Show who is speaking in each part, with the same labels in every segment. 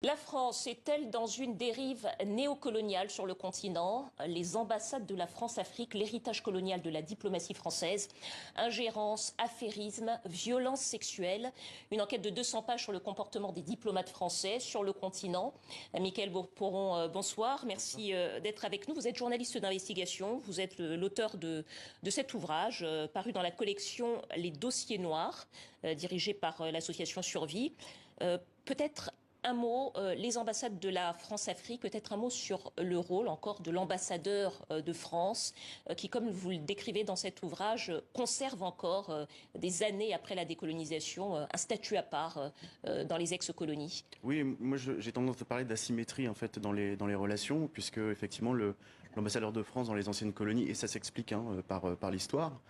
Speaker 1: La France est-elle dans une dérive néocoloniale sur le continent? Les ambassades de la France-Afrique, l'héritage colonial de la diplomatie française, ingérence, affairisme, violence sexuelle. Une enquête de 200 pages sur le comportement des diplomates français sur le continent. Mickaël Bourporon, bonsoir. Merci d'être avec nous. Vous êtes journaliste d'investigation. Vous êtes l'auteur de cet ouvrage paru dans la collection Les Dossiers Noirs, dirigé par l'association Survie. Peut-être un mot, les ambassades de la France-Afrique, peut-être un mot sur le rôle encore de l'ambassadeur de France, qui, comme vous le décrivez dans cet ouvrage, conserve encore des années après la décolonisation un statut à part dans les ex-colonies.
Speaker 2: Oui, moi j'ai tendance à parler d'asymétrie en fait dans les relations, puisque effectivement l'ambassadeur de France dans les anciennes colonies, et ça s'explique par l'histoire,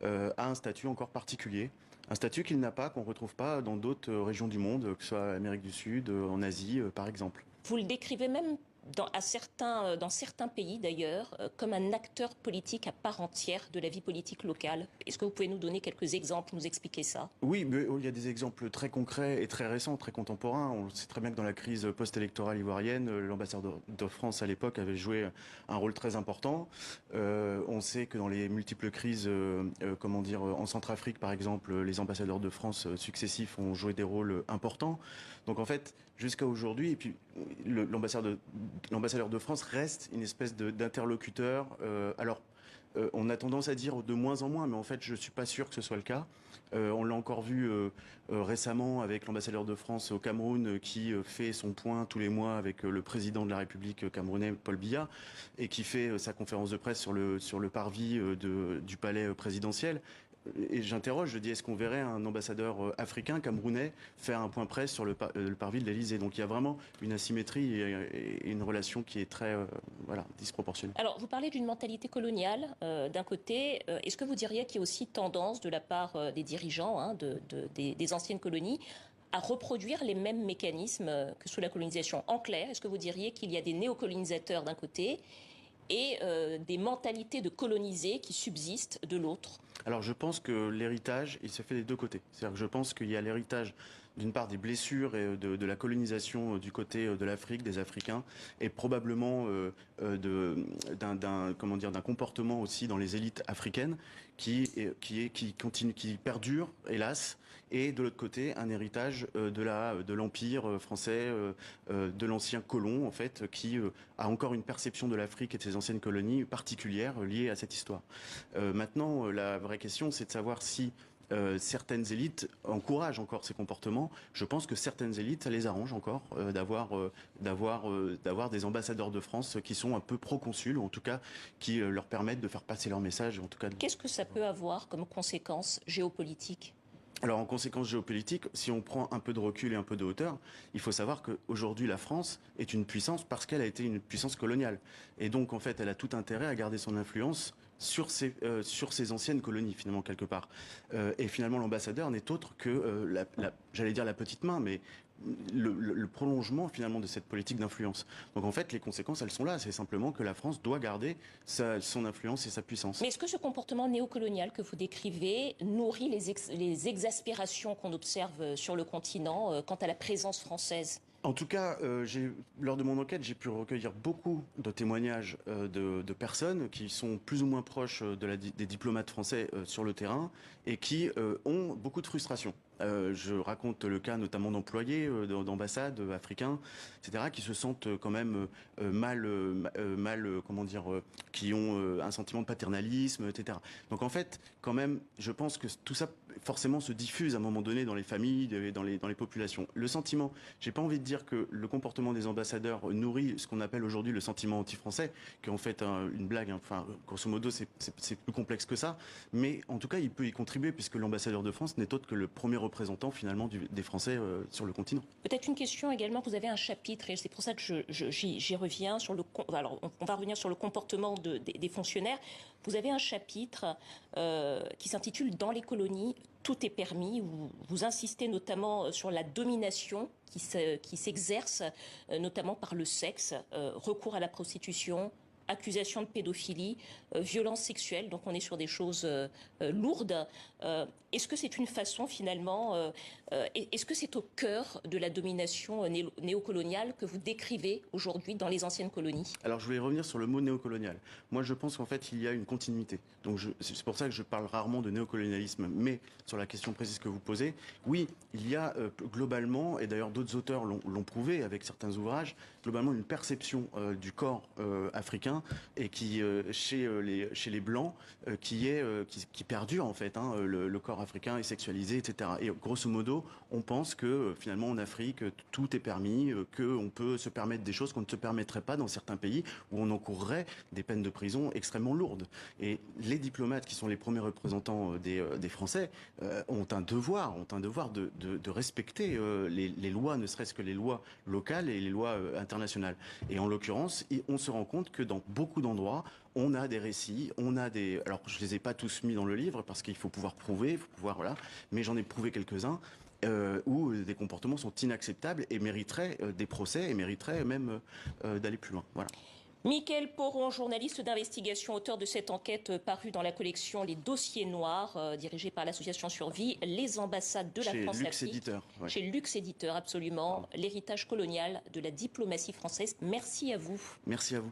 Speaker 2: a un statut encore particulier. Un statut qu'il n'a pas, qu'on ne retrouve pas dans d'autres régions du monde, que ce soit l'Amérique du Sud, en Asie par exemple.
Speaker 1: Vous le décrivez même dans certains pays d'ailleurs, comme un acteur politique à part entière de la vie politique locale. Est-ce que vous pouvez nous donner quelques exemples, nous expliquer ça?
Speaker 2: Oui, mais il y a des exemples très concrets et très récents, très contemporains. On sait très bien que dans la crise post-électorale ivoirienne, l'ambassadeur de France à l'époque avait joué un rôle très important. On sait que dans les multiples crises, en Centrafrique par exemple, les ambassadeurs de France successifs ont joué des rôles importants. Donc en fait, jusqu'à aujourd'hui, et puis l'ambassadeur de France reste une espèce d'interlocuteur. On a tendance à dire de moins en moins, mais en fait, je suis pas sûr que ce soit le cas. On l'a encore vu récemment avec l'ambassadeur de France au Cameroun qui fait son point tous les mois avec le président de la République camerounais, Paul Biya, et qui fait sa conférence de presse sur le parvis du palais présidentiel. Et j'interroge, je dis, est-ce qu'on verrait un ambassadeur africain, camerounais, faire un point presse sur le parvis de l'Élysée? Donc il y a vraiment une asymétrie et une relation qui est très disproportionnée.
Speaker 1: Alors, vous parlez d'une mentalité coloniale d'un côté. Est-ce que vous diriez qu'il y a aussi tendance de la part des dirigeants des anciennes colonies à reproduire les mêmes mécanismes que sous la colonisation? En clair, est-ce que vous diriez qu'il y a des néocolonisateurs d'un côté et des mentalités de colonisés qui subsistent de l'autre?
Speaker 2: Alors je pense que l'héritage, il se fait des deux côtés. C'est-à-dire que je pense qu'il y a l'héritage d'une part des blessures et de la colonisation du côté de l'Afrique, des Africains, et probablement d'un comportement aussi dans les élites africaines qui perdure, hélas, et de l'autre côté un héritage de l'empire français, de l'ancien colon en fait, qui a encore une perception de l'Afrique et de ses anciennes colonies particulières liées à cette histoire. Maintenant, la vraie question, c'est de savoir si certaines élites encouragent encore ces comportements. Je pense que certaines élites, ça les arrange encore d'avoir des ambassadeurs de France qui sont un peu proconsuls, ou en tout cas qui leur permettent de faire passer leur message. En tout cas.
Speaker 1: Qu'est-ce que ça peut avoir comme conséquence géopolitique?
Speaker 2: Alors en conséquence géopolitique, si on prend un peu de recul et un peu de hauteur, il faut savoir qu'aujourd'hui la France est une puissance parce qu'elle a été une puissance coloniale. Et donc en fait elle a tout intérêt à garder son influence sur ces anciennes colonies finalement quelque part. Et finalement l'ambassadeur n'est autre que, j'allais dire la petite main, mais le prolongement finalement de cette politique d'influence. Donc en fait les conséquences elles sont là, c'est simplement que la France doit garder son influence et sa puissance.
Speaker 1: Mais est-ce que ce comportement néocolonial que vous décrivez nourrit les exaspérations qu'on observe sur le continent quant à la présence française?
Speaker 2: En tout cas, lors de mon enquête, j'ai pu recueillir beaucoup de témoignages de personnes qui sont plus ou moins proches des diplomates français sur le terrain et qui ont beaucoup de frustration. Je raconte le cas notamment d'employés d'ambassades africains, etc., qui se sentent quand même qui ont un sentiment de paternalisme, etc. Donc en fait, quand même, je pense que tout ça forcément se diffuse à un moment donné dans les familles, dans les populations. Le sentiment, j'ai pas envie de dire que le comportement des ambassadeurs nourrit ce qu'on appelle aujourd'hui le sentiment anti-français, qui est en fait une blague. Enfin, grosso modo, c'est plus complexe que ça. Mais en tout cas, il peut y contribuer puisque l'ambassadeur de France n'est autre que le premier représentant finalement des Français sur le continent.
Speaker 1: Peut-être une question également. Vous avez un chapitre et c'est pour ça que j'y reviens sur le. Alors, on va revenir sur le comportement des fonctionnaires. Vous avez un chapitre qui s'intitule Dans les colonies, tout est permis. Vous insistez notamment sur la domination qui s'exerce notamment par le sexe, recours à la prostitution, accusation de pédophilie, violence sexuelle. Donc on est sur des choses lourdes. Est-ce que c'est une façon finalement, est-ce que c'est au cœur de la domination néocoloniale que vous décrivez aujourd'hui dans les anciennes colonies?
Speaker 2: Alors je voulais revenir sur le mot néocolonial. Moi je pense qu'en fait il y a une continuité. Donc c'est pour ça que je parle rarement de néocolonialisme, mais sur la question précise que vous posez, oui, il y a globalement, et d'ailleurs d'autres auteurs l'ont prouvé avec certains ouvrages, globalement une perception du corps africain et qui chez les blancs qui perdure en fait. Hein, le corps africain est sexualisé, etc. Et grosso modo, on pense que finalement en Afrique tout est permis, qu'on peut se permettre des choses qu'on ne se permettrait pas dans certains pays où on encourrait des peines de prison extrêmement lourdes. Et les diplomates qui sont les premiers représentants des Français ont un devoir de respecter les lois, ne serait-ce que les lois locales et les lois internationales. Et en l'occurrence, on se rend compte que dans beaucoup d'endroits, on a des récits, on a des... Alors, je les ai pas tous mis dans le livre parce qu'il faut pouvoir prouver, il faut pouvoir... Voilà. Mais j'en ai prouvé quelques-uns où des comportements sont inacceptables et mériteraient des procès et mériteraient même d'aller plus loin. Voilà.
Speaker 1: Mickaël Poron, journaliste d'investigation, auteur de cette enquête parue dans la collection Les Dossiers Noirs, dirigée par l'association Survie, les ambassades de la France-Afrique.
Speaker 2: Chez Lux Éditeur. Ouais.
Speaker 1: Chez Lux Éditeur, absolument. L'héritage colonial de la diplomatie française. Merci à vous.
Speaker 2: Merci à vous.